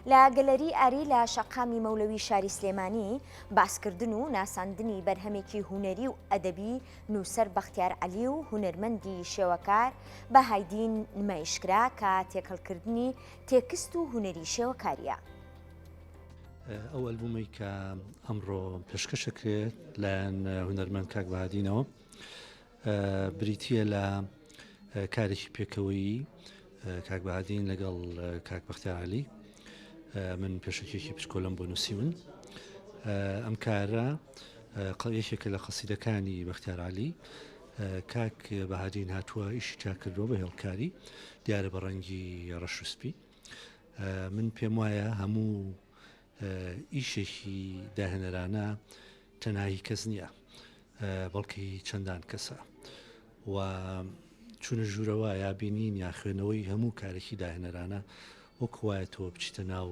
لا گەلەری ئاری لە شەقامی مەولەوی شاری سلێمانی باسکردن و ناساندنی بەرهەمێکی هونەری و ئەدەبی نووسەر بەختیار عەلی و هونەرمەندی شێوەکار بە هایدین نمایشکرا کە تێکەڵکردنی تێکست و هونەری شێوەکاریە. ئەو ئەلبومەی کە ئەمڕۆ پێشکەشەکرێت لایەن هونەرمەند کاک بەهادینەوە بریتیە لە کارێکی پێکەوەیی کاک بەهادین لەگەڵ کاک بەختیار عەلی. من پێشەکێکی پچکۆلم بۆ نووسیون. ئەم کارە یەکێکە لە قەسیدەکانی بەختیار عەلی کاک بەهادین هاتووە ئیشی چاکردەوە بە هێڵکاری دیارە بە ڕەنگی ڕەش و سپی. من پێم وایە هەموو ئیشێکی داهێنەرانە تەنهایی کەس نییە، بەڵکی چەندان کەسە و چونە ژوورەوە یا بینین یا خوێنەوەی هەموو کارێکی داهێنەرانە وەکوایە تۆ بچیتە ناو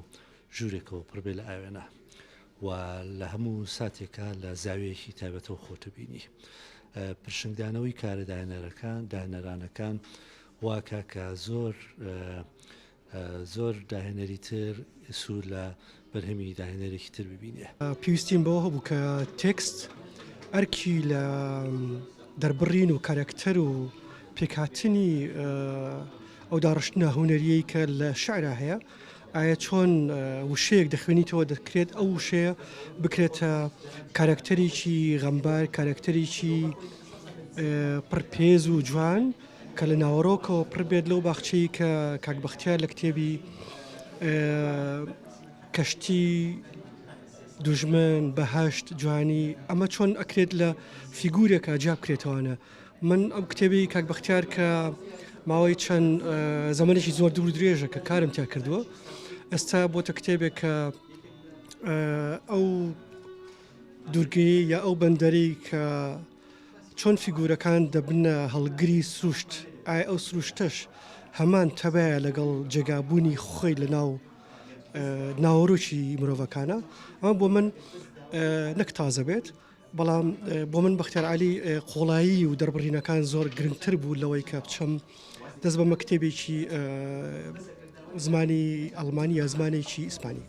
ژوورێکەوە پڕبێ لە ئاوێنە و لە هەموو ساتێکە لە زاویەکی تایبەتەوە خۆتە بینی. پرشنگدانەوەی کارە داهێنەرانەکان واکە کە زۆر داهێنەری تر سوور لە بەرهەمی داهێنەرێکی تر ببینێ. پێویستیم بەوە هەبوو کە تێکست ئەرکی لە دەربڕین و کارکتەر و پێکهاتنی ئەو داڕشتنە هونەریەی کە لە شعرا هەیە ئایا چۆن وشەیەک دەخوێنیتەوە دەکرێت ئەو وشەیە بکرێتە کارکتەرێکی غەمبار، کارکتەرێکی پڕپێز و جوان کە لە ناوەڕۆکەوە پڕ بێت لەو باخچەی کە کاک بەختیار لە کتێبی کەشتی دوژمن بەهەشت جوانی ئەمە چۆن ئەکرێت لە فیگورێکە جا بکرێتەوەنە. من ئەم کتێبی کاک بەختیار کە ماوەی چەند زەمانێکی زۆر دوور درێژە کە کارم تیا کردووە، ئێستا بۆتە کتێبێک کە ئەو دوورگەی یا ئەو بەندەرەی کە چۆن فیگورەکان دەبنە هەڵگری سروشت، ئایا ئەو سروشتەش هەمان تەبایە لەگەڵ جێگابوونی خۆی لە ناوەڕۆکی مرۆڤەکانە. ئەمە بۆ من نەک تازە بێت، بەڵام بۆ من بەختیار عەلی قۆڵایی و دەربڕینەکان زۆر گرنگتر بوو لەوەی کە بچەم دەست بە مەکتێبێکی زمانی ئەڵمانی یا زمانێکی ئیسپانی.